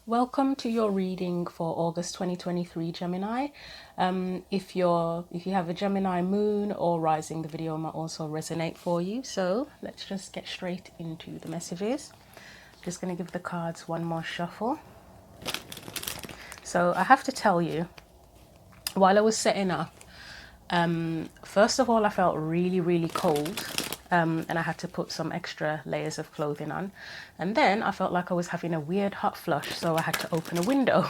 Welcome to your reading for August 2023, Gemini. If you have a Gemini moon or rising, the video might also resonate for you. So let's just get straight into the messages. Just going to give the cards one more shuffle. So I have to tell you, while I was setting up, first of all, I felt really cold. And I had to put some extra layers of clothing on. And then I felt like I was having a weird hot flush, so I had to open a window.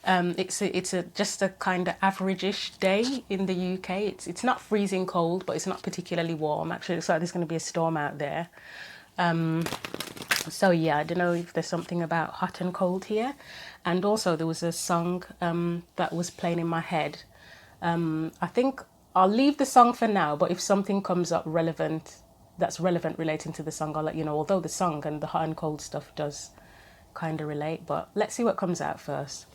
It's just a kind of average-ish day in the UK. It's not freezing cold, but it's not particularly warm. Actually, it looks like there's going to be a storm out there. So yeah, I don't know if there's something about hot and cold here. And also there was a song that was playing in my head. I think I'll leave the song for now, but if something comes up that's relevant relating to the song, I'll let you know. Although the song and the hot and cold stuff does kind of relate, but let's see what comes out first.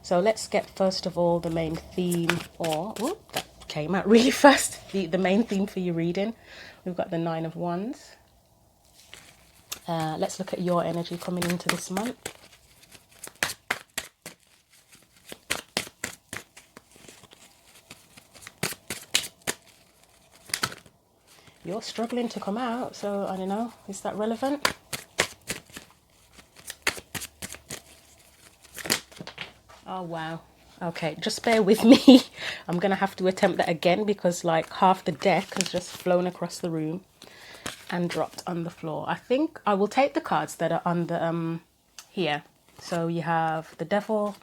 So let's get first of all the main theme, that came out really fast. The main theme for your reading. We've got the Nine of Wands. Let's look at your energy coming into this month. You're struggling to come out, so I don't know, is that relevant? Oh wow. Okay, just bear with me. I'm gonna have to attempt that again because like half the deck has just flown across the room and dropped on the floor. I think I will take the cards that are on the here. So you have the Devil,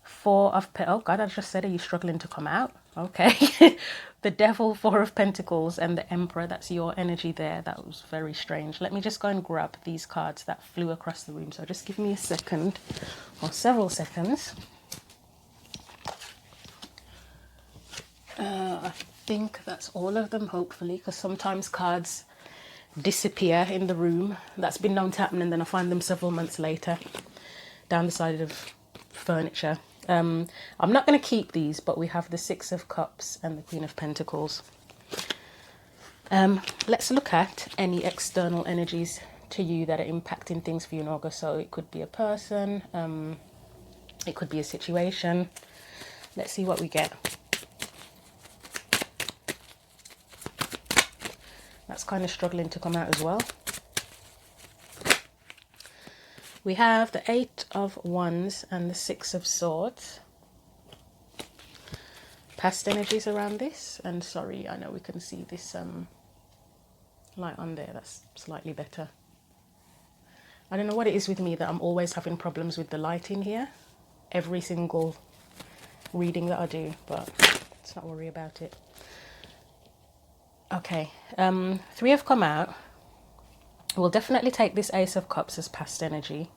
Four of oh God, I just said, are you struggling to come out? Okay. The Devil, Four of Pentacles, and the Emperor. That's your energy there. That was very strange. Let me just go and grab these cards that flew across the room. So just give me a second or several seconds. I think that's all of them, hopefully, because sometimes cards disappear in the room. That's been known to happen, and then I find them several months later down the side of furniture. I'm not going to keep these, but we have the Six of Cups and the Queen of Pentacles. Let's look at any external energies to you that are impacting things for you in August. So it could be a person, it could be a situation. Let's see what we get. That's kind of struggling to come out as well. We have the Eight of Wands and the Six of Swords. Past energies around this, and sorry, I know we can see this light on there. That's slightly better. I don't know what it is with me that I'm always having problems with the light in here. Every single reading that I do, but let's not worry about it. Okay, three have come out. We'll definitely take this Ace of Cups as past energy.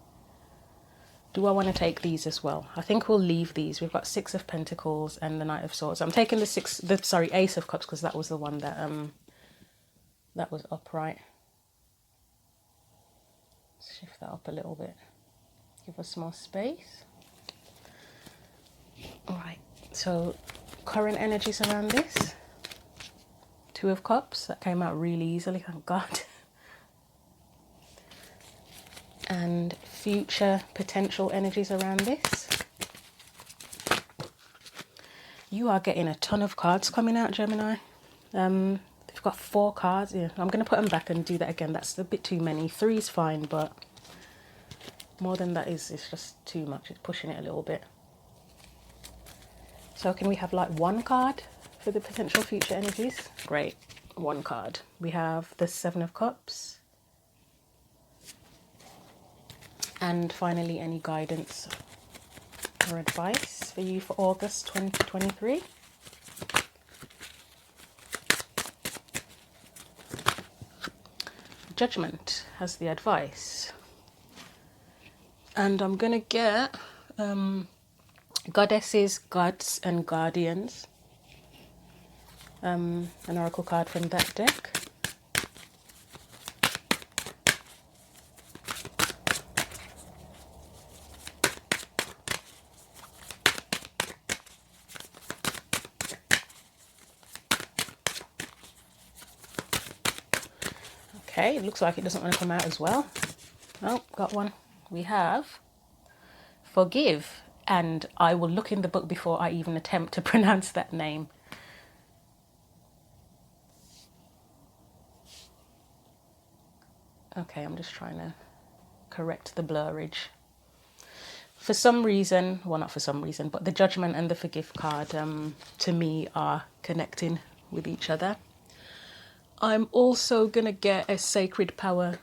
Do I want to take these as well? I think we'll leave these. We've got Six of Pentacles and the Knight of Swords. I'm taking the Ace of Cups because that was the one that was upright. Shift that up a little bit. Give us more space. All right. So current energies around this. Two of Cups. That came out really easily. Thank God. And future potential energies around this. You are getting a ton of cards coming out, Gemini. They've got 4 cards. Yeah, I'm going to put them back and do that again. That's a bit too many. 3 is fine, but more than that it's just too much. It's pushing it a little bit. So can we have like 1 card for the potential future energies? Great. 1 card. We have the Seven of Cups. And finally, any guidance or advice for you for August 2023? Judgment has the advice. And I'm going to get Goddesses, Gods and Guardians. An oracle card from that deck. Okay, it looks like it doesn't want to come out as well. Oh, got one. we have forgive. And I will look in the book before I even attempt to pronounce that name. Okay, I'm just trying to correct the blurrage. For some reason, well, not for some reason, but the judgment and the forgive card to me are connecting with each other. I'm also going to get a sacred power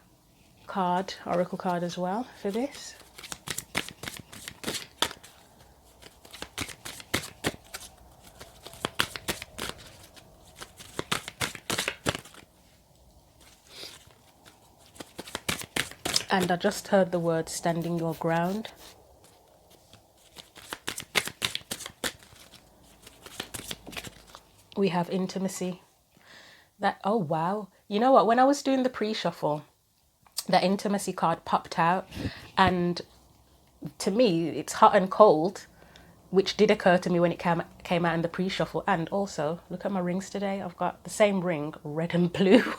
card, oracle card as well for this. And I just heard the word standing your ground. We have intimacy. That, oh wow. You know what? When I was doing the pre-shuffle, that intimacy card popped out. And to me, it's hot and cold, which did occur to me when it came out in the pre-shuffle. And also, look at my rings today. I've got the same ring, red and blue.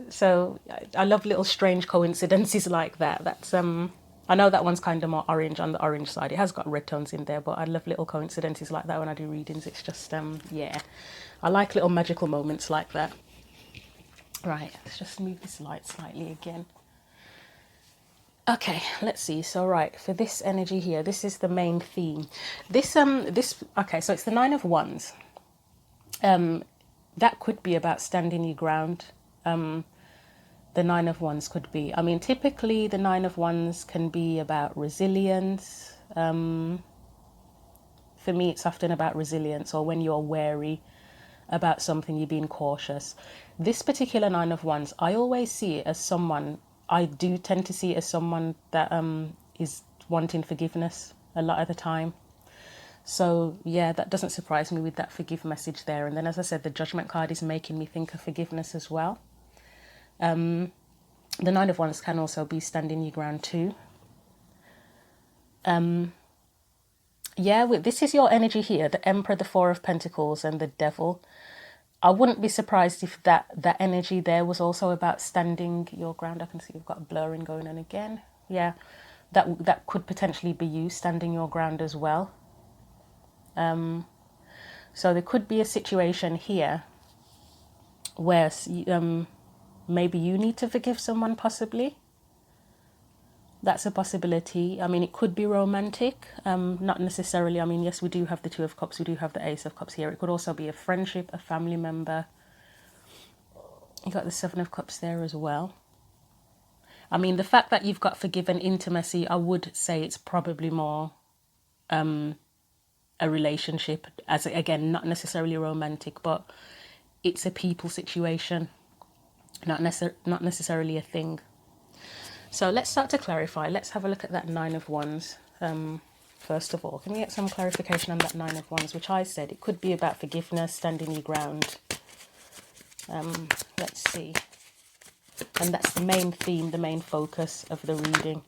So I love little strange coincidences like that. That's I know that one's kind of more orange on the orange side. It has got red tones in there, but I love little coincidences like that when I do readings. It's just yeah, I like little magical moments like that. Right, let's just move this light slightly again. Okay, let's see. So right, for this energy here, this is the main theme. This okay, so it's the Nine of Wands. That could be about standing your ground. The Nine of Wands could be, I mean, typically the Nine of Wands can be about resilience. For me, it's often about resilience, or when you're wary about something, you're being cautious. This particular Nine of Wands, I always see it as someone, I do tend to see it as someone that is wanting forgiveness a lot of the time. So yeah, that doesn't surprise me with that forgive message there. And then, as I said, the Judgment card is making me think of forgiveness as well. The Nine of Wands can also be standing your ground too. Yeah, this is your energy here, the Emperor, the Four of Pentacles, and the Devil. I wouldn't be surprised if that energy there was also about standing your ground. I can see you've got blurring going on again. Yeah, that could potentially be you standing your ground as well. So there could be a situation here where maybe you need to forgive someone, possibly. That's a possibility. I mean, it could be romantic, not necessarily. I mean, yes, we do have the Two of Cups, we do have the Ace of Cups here. It could also be a friendship, a family member. You got the Seven of Cups there as well. I mean, the fact that you've got forgive and intimacy, I would say it's probably more a relationship, as again, not necessarily romantic, but it's a people situation, not necessarily a thing. So let's start to clarify. Let's have a look at that Nine of Wands. First of all, can we get some clarification on that Nine of Wands, which I said it could be about forgiveness, standing your ground. Let's see. And that's the main theme, the main focus of the reading.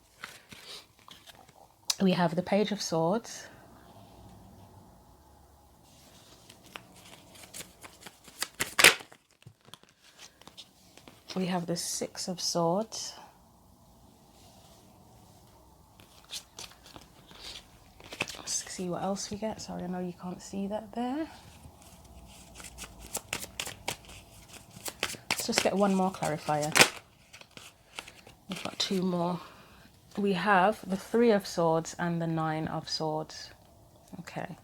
We have the Page of Swords. We have the Six of Swords. Let's see what else we get. Sorry, I know you can't see that there. Let's just get one more clarifier. We've got two more. We have the Three of Swords and the Nine of Swords. Okay.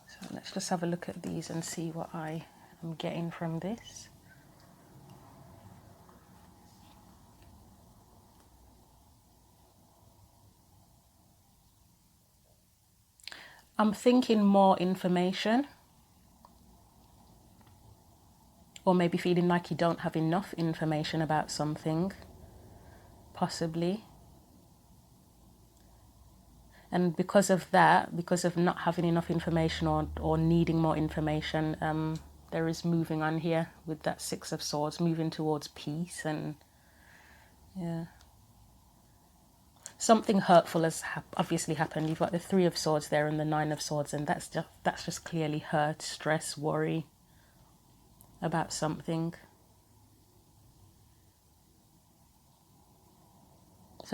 So let's just have a look at these and see what I am getting from this. I'm thinking more information, or maybe feeling like you don't have enough information about something, possibly. And because of that, because of not having enough information or needing more information, there is moving on here with that Six of Swords, moving towards peace. And yeah, something hurtful has obviously happened. You've got the Three of Swords there and the Nine of Swords, and that's just clearly hurt, stress, worry about something.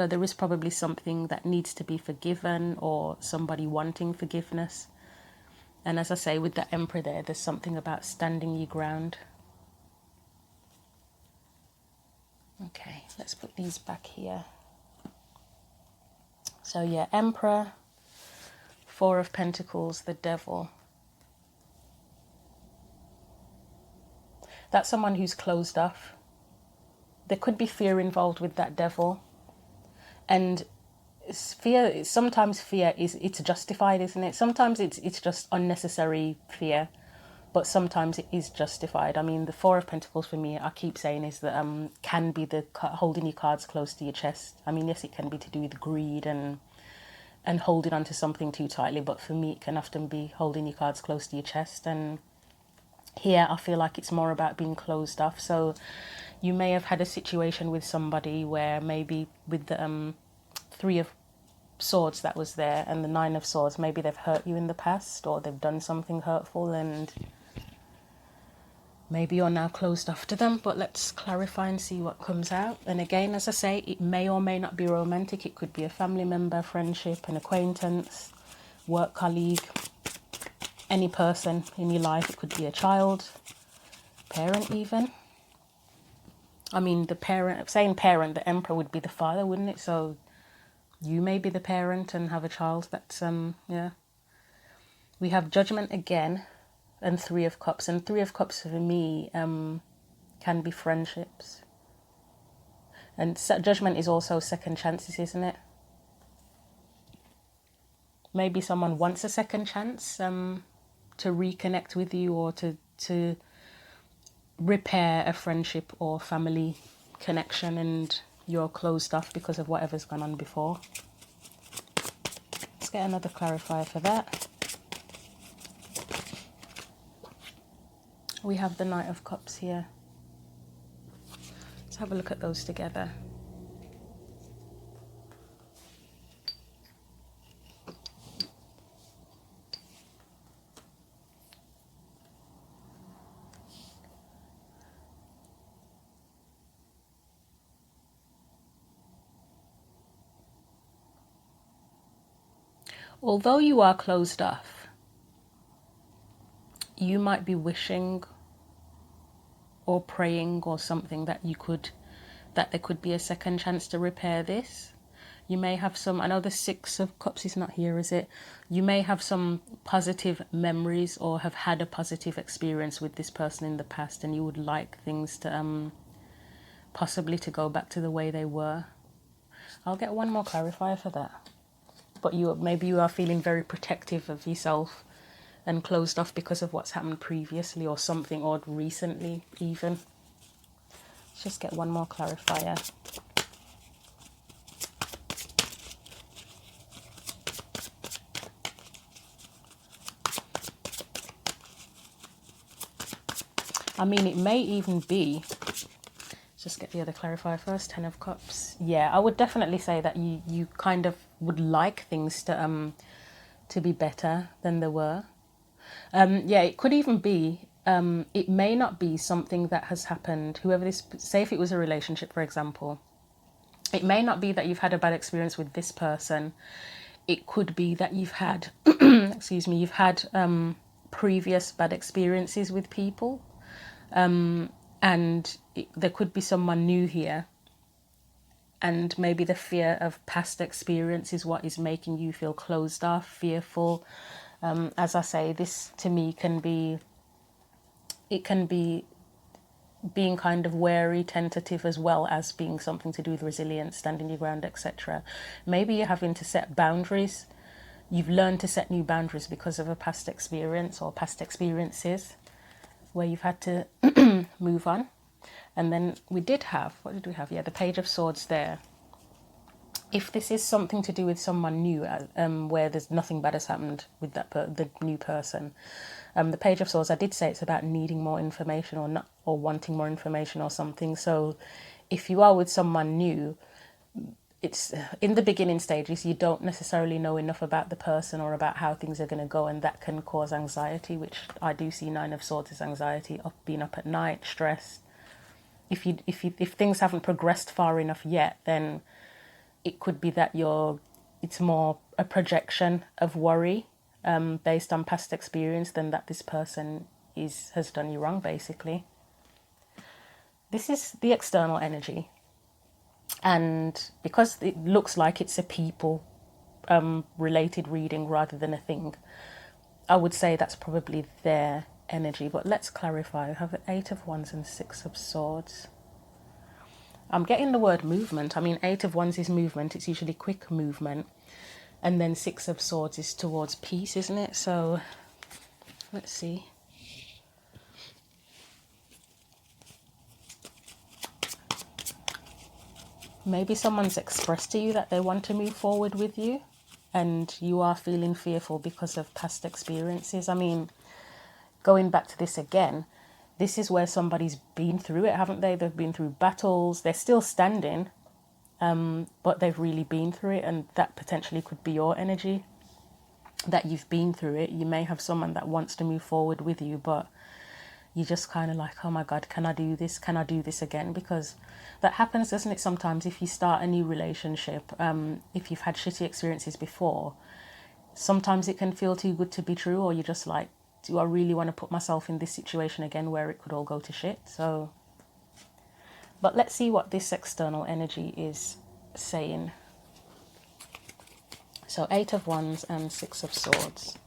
So there is probably something that needs to be forgiven, or somebody wanting forgiveness. And as I say, with the Emperor there, there's something about standing your ground. Okay, let's put these back here. So yeah, Emperor, Four of Pentacles, the Devil. That's someone who's closed off. There could be fear involved with that Devil. And fear, sometimes fear it's justified, isn't it? Sometimes it's just unnecessary fear, but sometimes it is justified. I mean, the Four of Pentacles for me, I keep saying, is that can be the holding your cards close to your chest. I mean, yes, it can be to do with greed and holding on to something too tightly, but for me it can often be holding your cards close to your chest. And here I feel like it's more about being closed off. So you may have had a situation with somebody where maybe with the Three of Swords that was there and the Nine of Swords, maybe they've hurt you in the past, or they've done something hurtful, and maybe you're now closed off to them. But let's clarify and see what comes out. And again, as I say, it may or may not be romantic. It could be a family member, friendship, an acquaintance, work colleague, any person in your life. It could be a child, parent even. I mean, the parent, saying parent, the Emperor would be the father, wouldn't it? So you may be the parent and have a child. That's, yeah. We have Judgment again and Three of Cups. And Three of Cups for me can be friendships. And Judgment is also second chances, isn't it? Maybe someone wants a second chance to reconnect with you, or to repair a friendship or family connection, and you're closed off because of whatever's gone on before. Let's get another clarifier for that. We have the Knight of Cups here. Let's have a look at those together. Although you are closed off, you might be wishing or praying or something that there could be a second chance to repair this. You may have some, I know the Six of Cups is not here, is it? You may have some positive memories or have had a positive experience with this person in the past, and you would like things to possibly to go back to the way they were. I'll get one more clarifier for that. But maybe you are feeling very protective of yourself and closed off because of what's happened previously, or something odd recently even. Let's just get one more clarifier. I mean, it may even be, let's just get the other clarifier first. Ten of Cups. Yeah, I would definitely say that you kind of would like things to be better than they were. Yeah, it could even be, it may not be something that has happened, whoever this, say if it was a relationship, for example, it may not be that you've had a bad experience with this person. It could be that you've had, excuse me, you've had previous bad experiences with people, and there could be someone new here, and maybe the fear of past experience is what is making you feel closed off, fearful. As I say, this to me can be being kind of wary, tentative, as well as being something to do with resilience, standing your ground, etc. Maybe you're having to set boundaries. You've learned to set new boundaries because of a past experience or past experiences where you've had to move on. And then we did have, what did we have? Yeah, the Page of Swords there. If this is something to do with someone new, where there's nothing bad has happened with that the new person, the Page of Swords, I did say it's about needing more information, or not, or wanting more information or something. So if you are with someone new, it's in the beginning stages, you don't necessarily know enough about the person or about how things are going to go, and that can cause anxiety, which I do see Nine of Swords as anxiety, being up at night, stress. If things haven't progressed far enough yet, then it could be that it's more a projection of worry based on past experience than that this person has done you wrong, basically. This is the external energy. And because it looks like it's a people related reading rather than a thing, I would say that's probably their energy. But let's clarify. I have the 8 of Wands and 6 of Swords. I'm getting the word movement. I mean, 8 of Wands is movement. It's usually quick movement. And then 6 of Swords is towards peace, isn't it? So let's see. Maybe someone's expressed to you that they want to move forward with you, and you are feeling fearful because of past experiences. I mean, going back to this again, this is where somebody's been through it, haven't they? They've been through battles. They're still standing, but they've really been through it, and that potentially could be your energy, that you've been through it. You may have someone that wants to move forward with you, but you're just kind of like, oh my God, can I do this? Can I do this again? Because that happens, doesn't it, sometimes if you start a new relationship, if you've had shitty experiences before, sometimes it can feel too good to be true, or you're just like, do I really want to put myself in this situation again where it could all go to shit? So, but let's see what this external energy is saying. So 8 of Wands and 6 of Swords.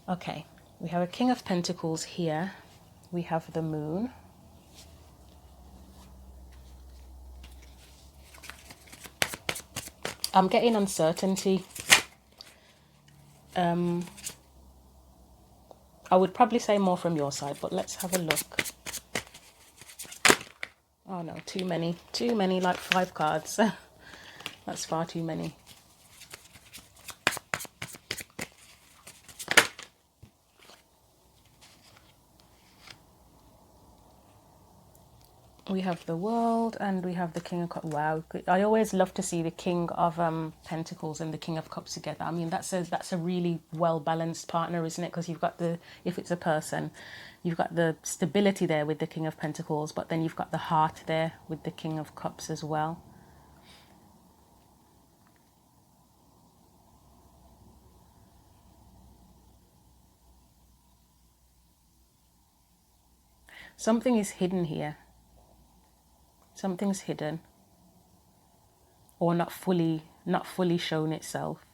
Okay, we have a King of Pentacles here. We have the Moon. I'm getting uncertainty. I would probably say more from your side, but let's have a look. Oh no, too many, like 5 cards. That's far too many. We have the World and we have the King of Cups. Wow, I always love to see the King of Pentacles and the King of Cups together. I mean, that's a really well balanced partner, isn't it? Because you've got if it's a person, you've got the stability there with the King of Pentacles, but then you've got the heart there with the King of Cups as well. Something is hidden here. Something's hidden, or not fully shown itself.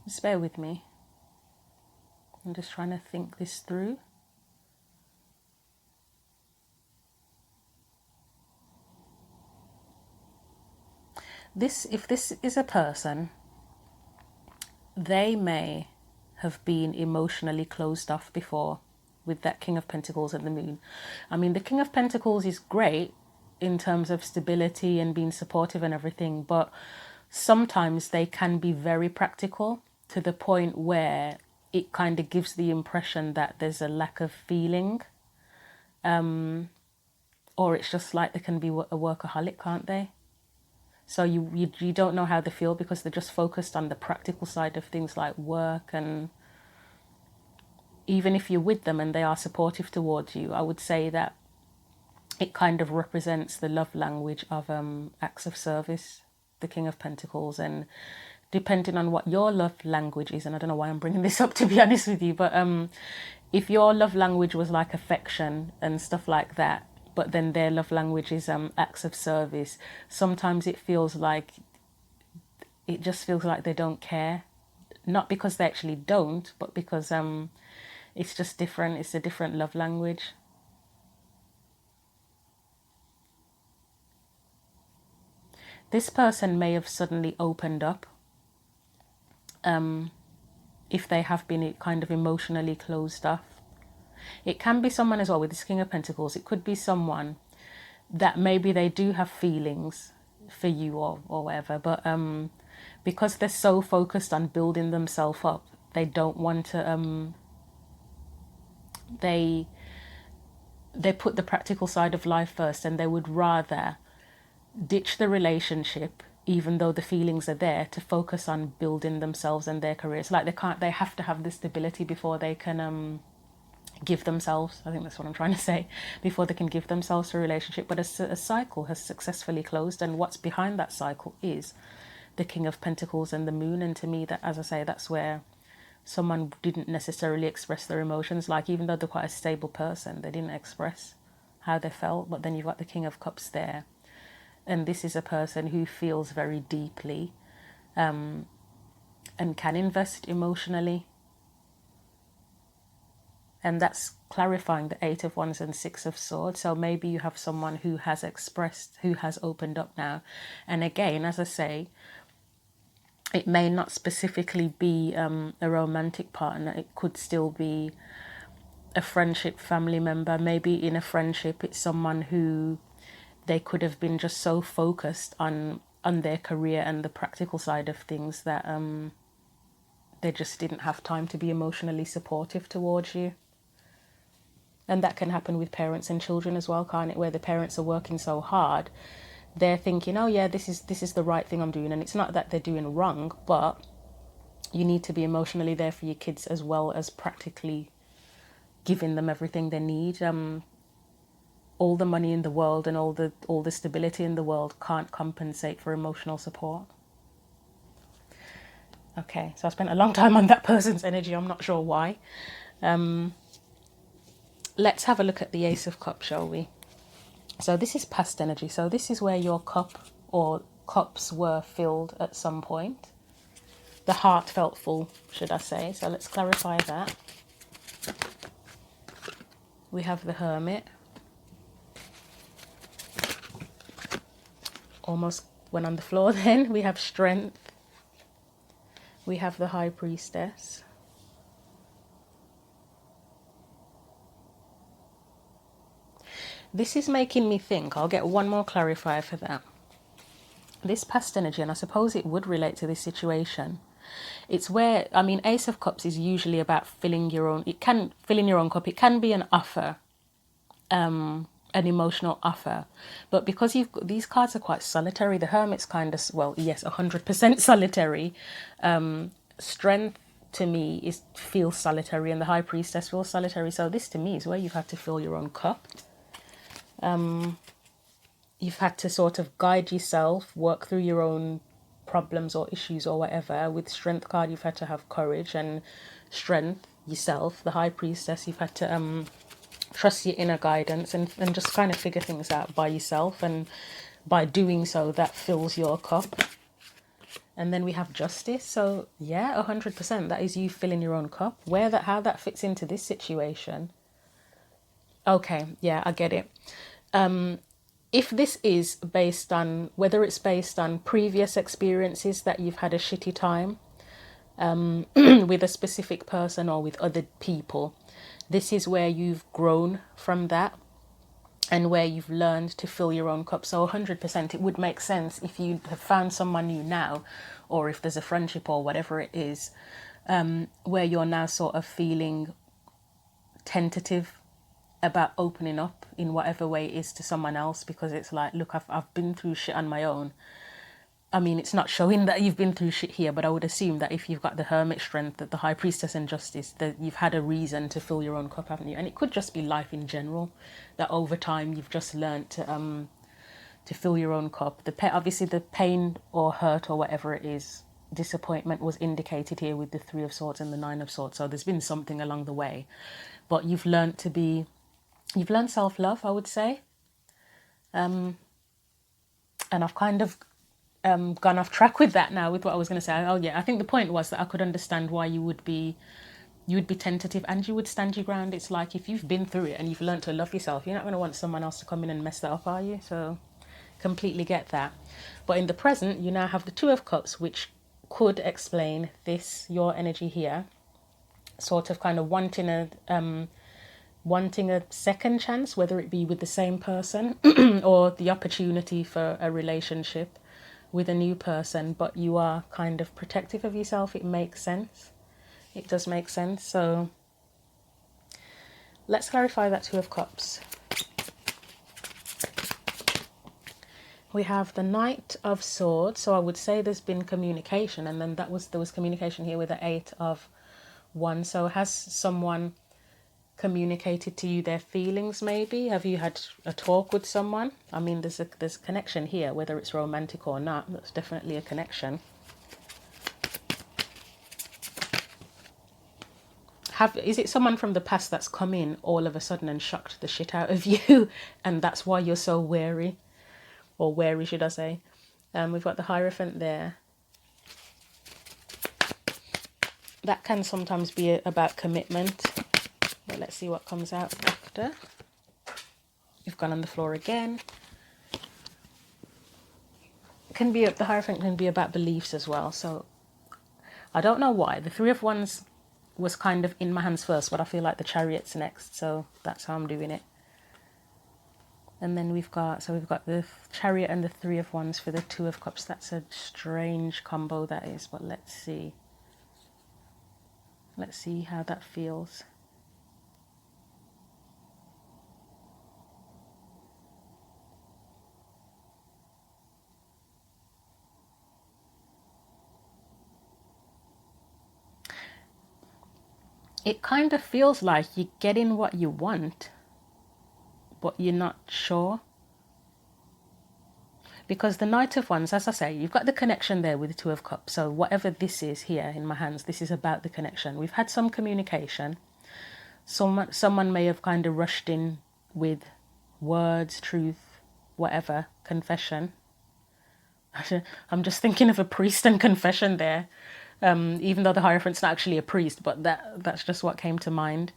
Just bear with me. I'm just trying to think this through. If this is a person, they may have been emotionally closed off before with that King of Pentacles and the Moon. I mean, the King of Pentacles is great in terms of stability and being supportive and everything, but sometimes they can be very practical to the point where it kind of gives the impression that there's a lack of feeling, or it's just like they can be a workaholic, can't they? So you don't know how they feel because they're just focused on the practical side of things like work. And even if you're with them and they are supportive towards you, I would say that it kind of represents the love language of acts of service, the King of Pentacles. And depending on what your love language is, and I don't know why I'm bringing this up to be honest with you, but if your love language was like affection and stuff like that, but then their love language is acts of service, sometimes it just feels like they don't care. Not because they actually don't, but because it's just different. It's a different love language. This person may have suddenly opened up if they have been kind of emotionally closed off. It can be someone as well with this King of Pentacles. It could be someone that maybe they do have feelings for you or whatever, but because they're so focused on building themselves up, they don't want to they put the practical side of life first, and they would rather ditch the relationship even though the feelings are there to focus on building themselves and their careers. Like they have to have the stability before they can give themselves, I think that's what I'm trying to say, before they can give themselves to a relationship. But a cycle has successfully closed, and what's behind that cycle is the King of Pentacles and the Moon. And to me, that, as I say, that's where someone didn't necessarily express their emotions. Like, even though they're quite a stable person, they didn't express how they felt. But then you've got the King of Cups there, and this is a person who feels very deeply, and can invest emotionally. And that's clarifying the Eight of Wands and Six of Swords. So maybe you have someone who has expressed, who has opened up now. And again, as I say, it may not specifically be a romantic partner. It could still be a friendship, family member. Maybe in a friendship, it's someone who they could have been just so focused on their career and the practical side of things that they just didn't have time to be emotionally supportive towards you. And that can happen with parents and children as well, can't it? Where the parents are working so hard, they're thinking, oh yeah, this is the right thing I'm doing. And it's not that they're doing wrong, but you need to be emotionally there for your kids as well as practically giving them everything they need. All the money in the world and all the stability in the world can't compensate for emotional support. Okay, so I spent a long time on that person's energy. I'm not sure why. Let's have a look at the Ace of Cups, shall we? So this is past energy. So this is where your cup or cups were filled at some point. The heart felt full, should I say. So let's clarify that. We have the Hermit. Almost went on the floor then. We have Strength. We have the High Priestess. This is making me think, I'll get one more clarifier for that. This past energy, and I suppose it would relate to this situation, it's where, I mean, Ace of Cups is usually about filling your own, it can fill in your own cup. It can be an offer, an emotional offer. But because these cards are quite solitary, the Hermit's kind of, well, yes, 100% solitary. Strength to me feels solitary, and the High Priestess feels solitary. So this to me is where you've had to fill your own cup. You've had to sort of guide yourself, work through your own problems or issues or whatever. With Strength card, you've had to have courage and strength yourself. The High Priestess, you've had to trust your inner guidance and just kind of figure things out by yourself. And by doing so, that fills your cup. And then we have Justice. So yeah, 100%. That is you filling your own cup. How that fits into this situation. Okay, yeah, I get it. If this is based on, whether it's based on previous experiences that you've had a shitty time with a specific person or with other people, this is where you've grown from that and where you've learned to fill your own cup. So 100%, it would make sense if you have found someone new now, or if there's a friendship or whatever it is, where you're now sort of feeling tentative about opening up in whatever way it is to someone else, because it's like, look, I've been through shit on my own. I mean, it's not showing that you've been through shit here, but I would assume that if you've got the Hermit, Strength, that the High Priestess and Justice, that you've had a reason to fill your own cup, haven't you? And it could just be life in general, that over time you've just learned to fill your own cup. Obviously the pain or hurt or whatever it is, disappointment was indicated here with the Three of Swords and the Nine of Swords. So there's been something along the way, but you've learned self-love, I would say. And I've kind of gone off track with that now, with what I was going to say. Oh yeah, I think the point was that I could understand why you would be tentative and you would stand your ground. It's like, if you've been through it and you've learned to love yourself, you're not going to want someone else to come in and mess that up, are you? So completely get that. But in the present, you now have the Two of Cups, which could explain this, your energy here, sort of kind of wanting a second chance, whether it be with the same person or the opportunity for a relationship with a new person, but you are kind of protective of yourself. It makes sense. It does make sense. So let's clarify that Two of Cups. We have the Knight of Swords. So I would say there's been communication, and then there was communication here with the Eight of Wands. So has someone communicated to you their feelings maybe? Have you had a talk with someone? I mean, there's a connection here, whether it's romantic or not. That's definitely a connection. Is it someone from the past that's come in all of a sudden and shocked the shit out of you and that's why you're so wary, or wary should I say? We've got the Hierophant there. That can sometimes be about commitment, but let's see what comes out after. We've gone on the floor again. The Hierophant can be about beliefs as well, so I don't know why. The Three of Wands was kind of in my hands first, but I feel like the Chariot's next, so that's how I'm doing it. And then we've got the Chariot and the Three of Wands for the Two of Cups. That's a strange combo that is, but let's see. Let's see how that feels. It kind of feels like you're getting what you want, but you're not sure. Because the Knight of Wands, as I say, you've got the connection there with the Two of Cups. So whatever this is here in my hands, this is about the connection. We've had some communication. Someone may have kind of rushed in with words, truth, whatever, confession. I'm just thinking of a priest and confession there. Even though the Hierophant's not actually a priest, but that's just what came to mind.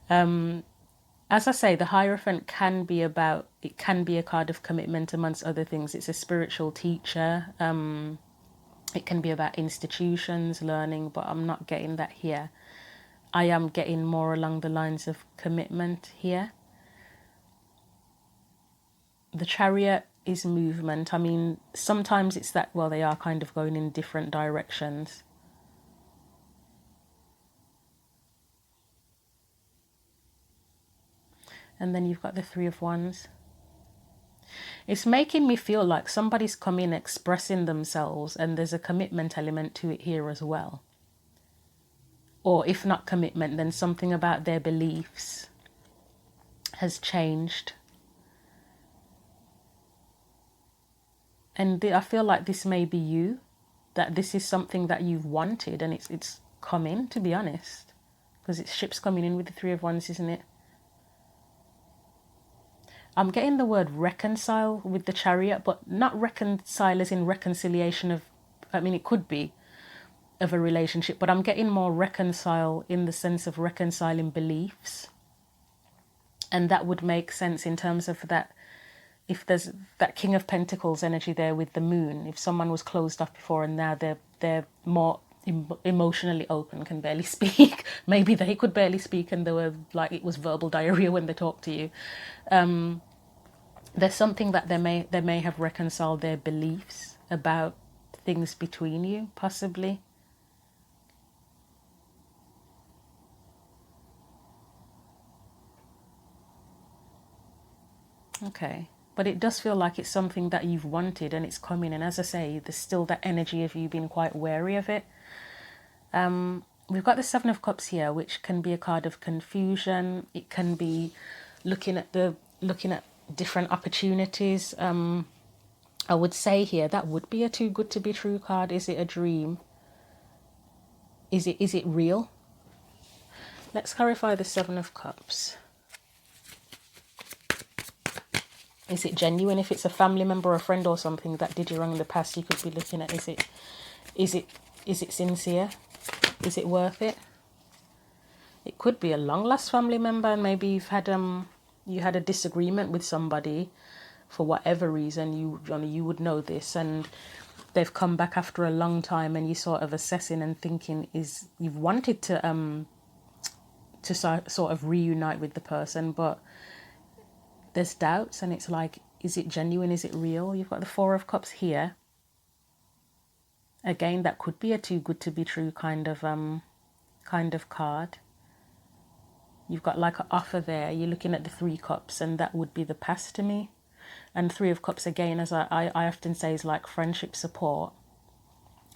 As I say, the Hierophant can be a card of commitment amongst other things. It's a spiritual teacher. It can be about institutions, learning, but I'm not getting that here. I am getting more along the lines of commitment here. The Chariot is movement. I mean, sometimes it's that, well, they are kind of going in different directions. And then you've got the Three of Wands. It's making me feel like somebody's come in expressing themselves, and there's a commitment element to it here as well. Or if not commitment, then something about their beliefs has changed. And I feel like this may be you, that this is something that you've wanted and it's come in, to be honest. Because it's ships coming in with the Three of Wands, isn't it? I'm getting the word reconcile with the Chariot, but not reconcile as in reconciliation of, I mean, it could be of a relationship, but I'm getting more reconcile in the sense of reconciling beliefs. And that would make sense in terms of that, if there's that King of Pentacles energy there with the Moon, if someone was closed off before and now they're more emotionally open, can barely speak. Maybe they could barely speak and they were like, it was verbal diarrhea when they talk to you. There's something that they may have reconciled their beliefs about things between you, possibly. Okay. But it does feel like it's something that you've wanted and it's coming. And as I say, there's still that energy of you being quite wary of it. We've got the Seven of Cups here, which can be a card of confusion. It can be looking at different opportunities. I would say here that would be a too good to be true card. Is it a dream? Is it real? Let's clarify the Seven of Cups. Is it genuine? If it's a family member or a friend or something that did you wrong in the past, you could be looking at, is it sincere? Is it worth it? It could be a long-lost family member, and maybe you had a disagreement with somebody for whatever reason. You would know this, and they've come back after a long time, and you sort of assessing and thinking, you've wanted to sort of reunite with the person, but there's doubts, and it's like, is it genuine? Is it real? You've got the Four of Cups here. Again, that could be a too good to be true kind of card. You've got like an offer there. You're looking at the Three Cups, and that would be the past to me. And Three of Cups, again, as I often say, is like friendship support.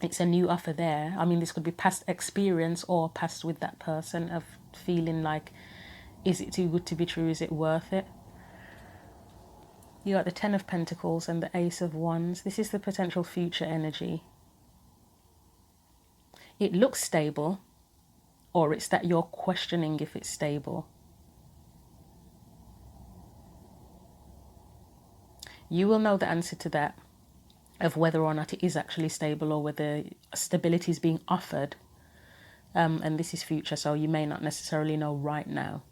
It's a new offer there. I mean, this could be past experience or past with that person of feeling like Is it too good to be true? Is it worth it? You got the Ten of Pentacles and the Ace of Wands. This is the potential future energy. It looks stable, or it's that you're questioning if it's stable. You will know the answer to that, of whether or not it is actually stable, or whether stability is being offered. And this is future, so you may not necessarily know right now.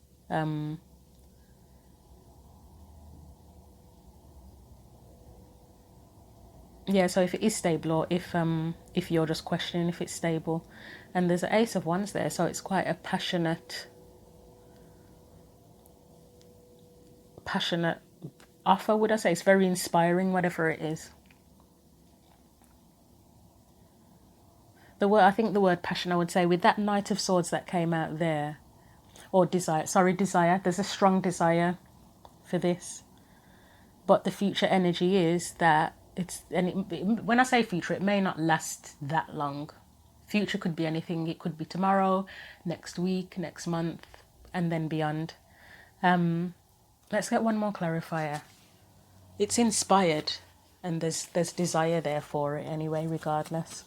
Yeah, so if it is stable, or if you're just questioning if it's stable. And there's an Ace of Wands there, so it's quite a passionate offer, would I say. It's very inspiring, whatever it is. I think the word passion, I would say, with that Knight of Swords that came out there, or desire, there's a strong desire for this. But the future energy is that when I say future, it may not last that long. Future could be anything. It could be tomorrow, next week, next month, and then beyond. Let's get one more clarifier. It's inspired, and there's desire there for it anyway, regardless.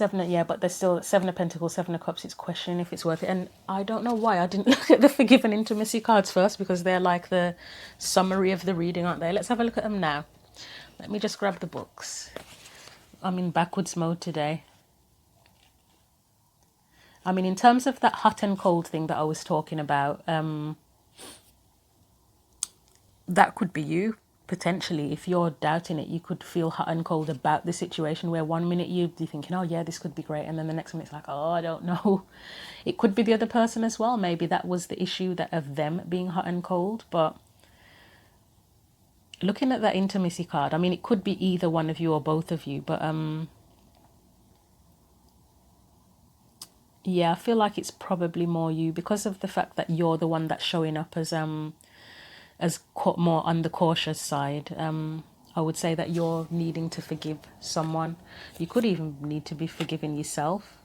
But there's still Seven of Pentacles, Seven of Cups. It's questioning if it's worth it. And I don't know why I didn't look at the Forgiven Intimacy cards first, because they're like the summary of the reading, aren't they? Let's have a look at them now. Let me just grab the books. I'm in backwards mode today. I mean, in terms of that hot and cold thing that I was talking about, that could be you. Potentially, if you're doubting it, you could feel hot and cold about the situation, where one minute you're thinking, oh yeah, this could be great, and then the next minute it's like, oh, I don't know. It could be the other person as well. Maybe that was the issue, that of them being hot and cold. But looking at that intimacy card, I mean, it could be either one of you or both of you, but yeah, I feel like it's probably more you, because of the fact that you're the one that's showing up as more on the cautious side. I would say that you're needing to forgive someone. You could even need to be forgiving yourself.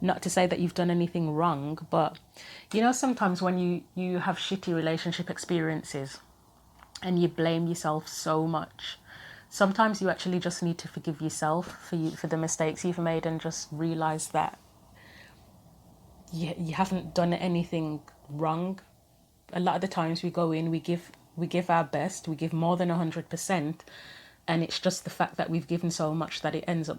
Not to say that you've done anything wrong, but you know, sometimes when you have shitty relationship experiences and you blame yourself so much, sometimes you actually just need to forgive yourself for the mistakes you've made, and just realize that you haven't done anything wrong. A lot of the times we go in, we give our best, we give more than 100%, and it's just the fact that we've given so much that it ends up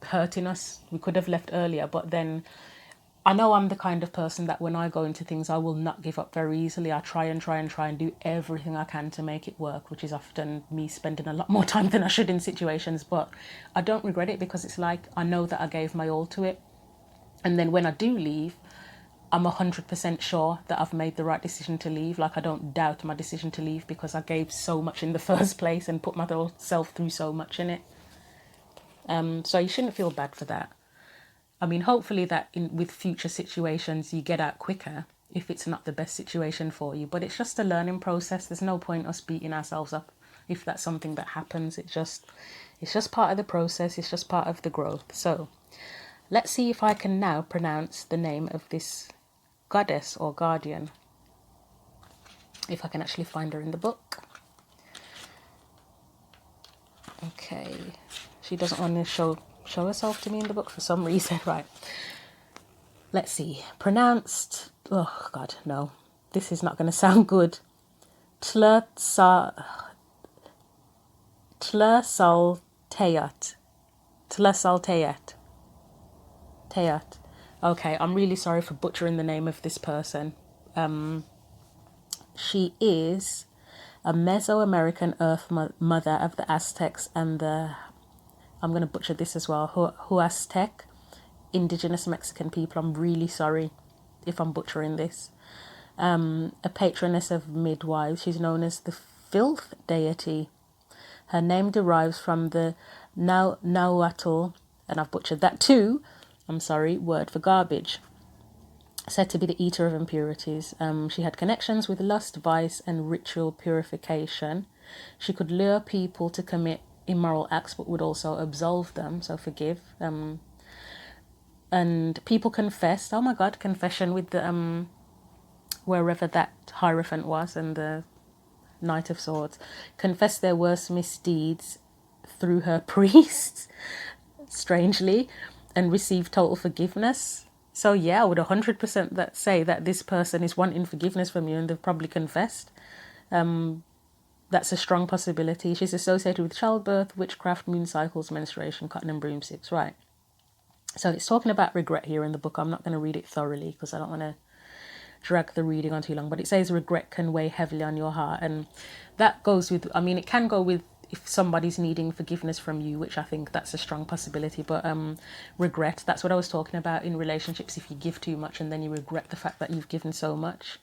hurting us. We could have left earlier, but then I know I'm the kind of person that when I go into things, I will not give up very easily. I try and do everything I can to make it work, which is often me spending a lot more time than I should in situations, but I don't regret it, because it's like I know that I gave my all to it. And then when I do leave, I'm 100% sure that I've made the right decision to leave. Like, I don't doubt my decision to leave, because I gave so much in the first place and put myself through so much in it. So you shouldn't feel bad for that. I mean, hopefully that with future situations you get out quicker if it's not the best situation for you. But it's just a learning process. There's no point us beating ourselves up if that's something that happens. It's just part of the process. It's just part of the growth. So let's see if I can now pronounce the name of this goddess or guardian, if I can actually find her in the book. Okay, she doesn't want to show herself to me in the book for some reason. Right, let's see. Pronounced, oh god, no, this is not going to sound good. Tlsalteyat. Okay, I'm really sorry for butchering the name of this person. She is a Mesoamerican earth mother of the Aztecs and I'm going to butcher this as well, Huastec, indigenous Mexican people. I'm really sorry if I'm butchering this. A patroness of midwives. She's known as the filth deity. Her name derives from the Nahuatl, and I've butchered that too, I'm sorry, word for garbage. Said to be the eater of impurities. She had connections with lust, vice, and ritual purification. She could lure people to commit immoral acts, but would also absolve them, so forgive. and people confessed. Oh my God, confession with the wherever that Hierophant was and the Knight of Swords, confessed their worst misdeeds through her priests, strangely, and received total forgiveness. So yeah, I would 100% that say that this person is wanting forgiveness from you and they've probably confessed. That's a strong possibility. She's associated with childbirth, witchcraft, moon cycles, menstruation, cotton and broomsticks. Right. So it's talking about regret here in the book. I'm not going to read it thoroughly because I don't want to drag the reading on too long. But it says regret can weigh heavily on your heart. And that goes with, I mean, it can go with if somebody's needing forgiveness from you, which I think that's a strong possibility. But regret, that's what I was talking about in relationships. If you give too much and then you regret the fact that you've given so much.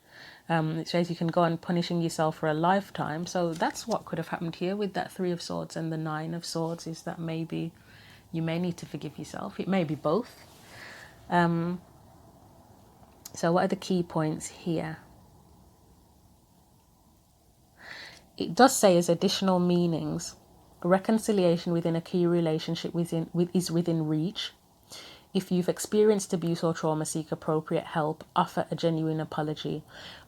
It says you can go on punishing yourself for a lifetime. So that's what could have happened here with that Three of Swords and the Nine of Swords, is that maybe you may need to forgive yourself. It may be both. So what are the key points here? It does say as additional meanings, reconciliation within a key relationship is within reach. If you've experienced abuse or trauma, seek appropriate help, offer a genuine apology.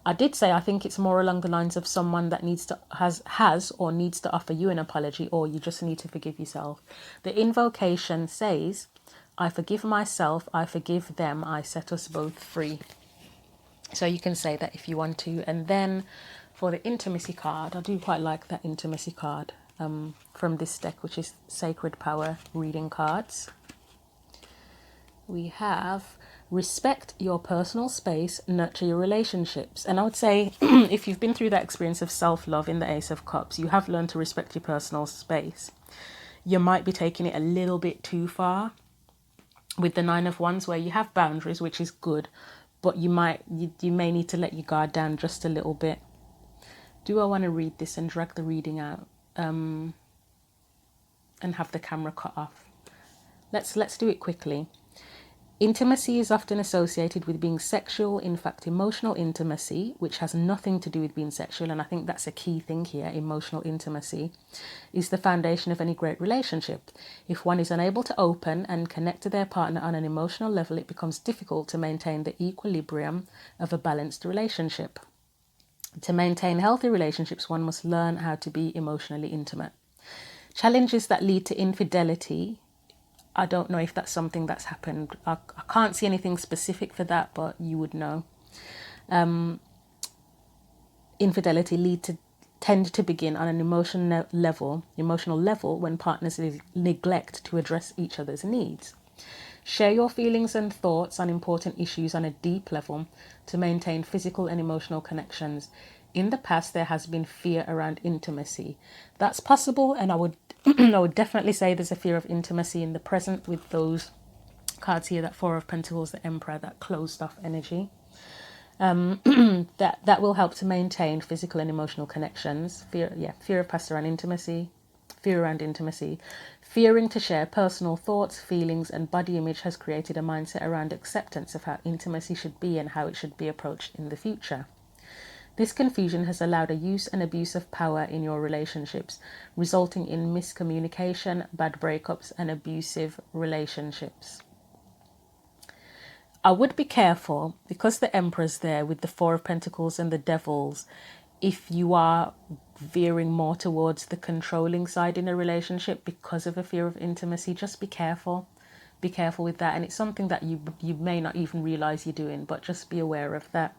I did say I think it's more along the lines of someone that has or needs to offer you an apology, or you just need to forgive yourself. The invocation says, I forgive myself, I forgive them, I set us both free. So you can say that if you want to. And then for the intimacy card, I do quite like that intimacy card from this deck, which is Sacred Power reading cards. We have respect your personal space, nurture your relationships. And I would say if you've been through that experience of self-love in the Ace of Cups, you have learned to respect your personal space. You might be taking it a little bit too far with the Nine of Wands, where you have boundaries, which is good, but you may need to let your guard down just a little bit. Do I want to read this and drag the reading out and have the camera cut off? Let's do it quickly. Intimacy is often associated with being sexual. In fact, emotional intimacy, which has nothing to do with being sexual, and I think that's a key thing here, emotional intimacy, is the foundation of any great relationship. If one is unable to open and connect to their partner on an emotional level, it becomes difficult to maintain the equilibrium of a balanced relationship. To maintain healthy relationships, one must learn how to be emotionally intimate. Challenges that lead to infidelity, I don't know if that's something that's happened. I can't see anything specific for that, but you would know. Infidelity tend to begin on an emotional level when partners neglect to address each other's needs. Share your feelings and thoughts on important issues on a deep level to maintain physical and emotional connections. In the past, there has been fear around intimacy. That's possible, and I would I would definitely say there's a fear of intimacy in the present with those cards here, that Four of Pentacles, the Emperor, that closed off energy. That will help to maintain physical and emotional connections. Fear of past around intimacy, fear around intimacy. Fearing to share personal thoughts, feelings, and body image has created a mindset around acceptance of how intimacy should be and how it should be approached in the future. This confusion has allowed a use and abuse of power in your relationships, resulting in miscommunication, bad breakups, and abusive relationships. I would be careful, because the Emperor's there with the Four of Pentacles and the Devils, if you are veering more towards the controlling side in a relationship because of a fear of intimacy, just be careful. Be careful with that. And it's something that you may not even realize you're doing, but just be aware of that.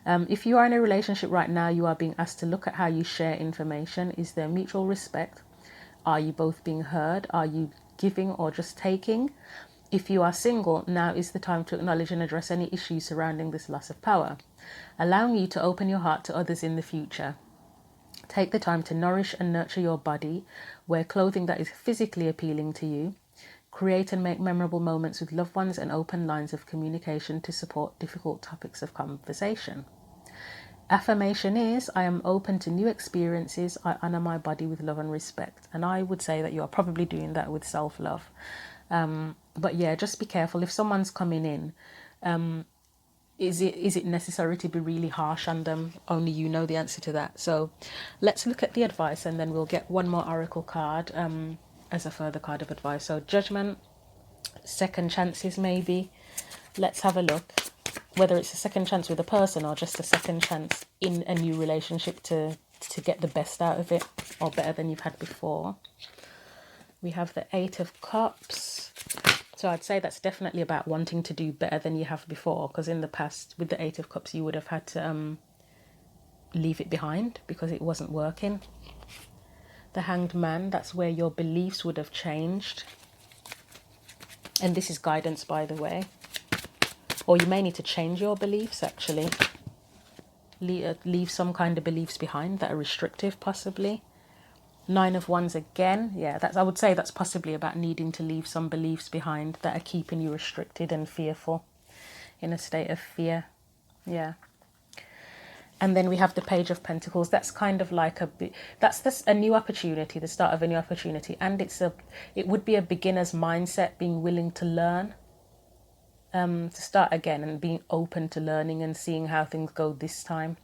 If you are in a relationship right now, you are being asked to look at how you share information. Is there mutual respect? Are you both being heard? Are you giving or just taking? If you are single, now is the time to acknowledge and address any issues surrounding this loss of power, allowing you to open your heart to others in the future. Take the time to nourish and nurture your body. Wear clothing that is physically appealing to you. Create and make memorable moments with loved ones and open lines of communication to support difficult topics of conversation. Affirmation is, I am open to new experiences. I honor my body with love and respect. And I would say that you are probably doing that with self-love. But yeah, just be careful. If someone's coming in, is it necessary to be really harsh on them? Only you know the answer to that. So let's look at the advice, and then we'll get one more oracle card as a further card of advice. So Judgment, second chances maybe. Let's have a look. Whether it's a second chance with a person or just a second chance in a new relationship to get the best out of it, or better than you've had before. We have the Eight of Cups. So I'd say that's definitely about wanting to do better than you have before, because in the past with the Eight of Cups you would have had to leave it behind because it wasn't working. The Hanged Man, that's where your beliefs would have changed. And this is guidance, by the way. Or you may need to change your beliefs, actually. Leave some kind of beliefs behind that are restrictive, possibly. Nine of Wands again. Yeah, I would say that's possibly about needing to leave some beliefs behind that are keeping you restricted and fearful, in a state of fear. Yeah. And then we have the Page of Pentacles. That's kind of like a new opportunity, the start of a new opportunity. And it would be a beginner's mindset, being willing to learn, to start again and being open to learning and seeing how things go this time,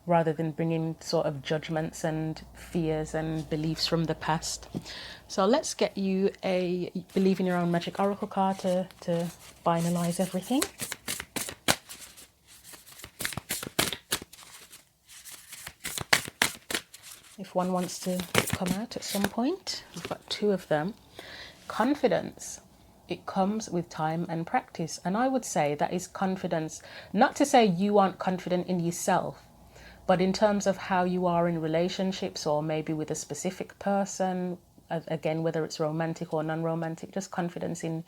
rather than bringing sort of judgments and fears and beliefs from the past. So let's get you a Believe in Your Own Magic Oracle card to finalize everything. If one wants to come out at some point. We've got two of them. Confidence. It comes with time and practice. And I would say that is confidence. Not to say you aren't confident in yourself, but in terms of how you are in relationships, or maybe with a specific person, again, whether it's romantic or non-romantic, just confidence in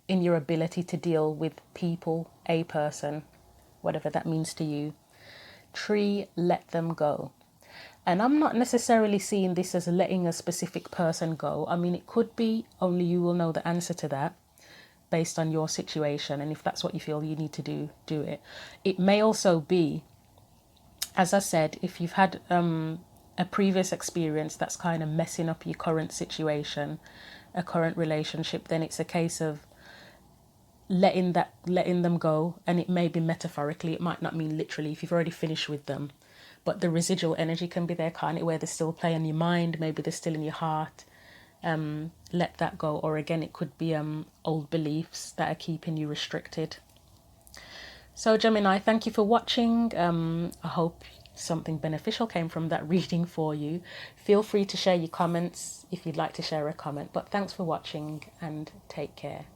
your ability to deal with people, a person, whatever that means to you. Tree, let them go. And I'm not necessarily seeing this as letting a specific person go. I mean, it could be, only you will know the answer to that based on your situation. And if that's what you feel you need to do it. It may also be, as I said, if you've had a previous experience that's kind of messing up your current situation, a current relationship, then it's a case of letting them go. And it may be metaphorically, it might not mean literally if you've already finished with them. But the residual energy can be there, can't it, where they're still playing in your mind, maybe they're still in your heart. Let that go. Or again, it could be old beliefs that are keeping you restricted. So Gemini, thank you for watching. I hope something beneficial came from that reading for you. Feel free to share your comments if you'd like to share a comment. But thanks for watching and take care.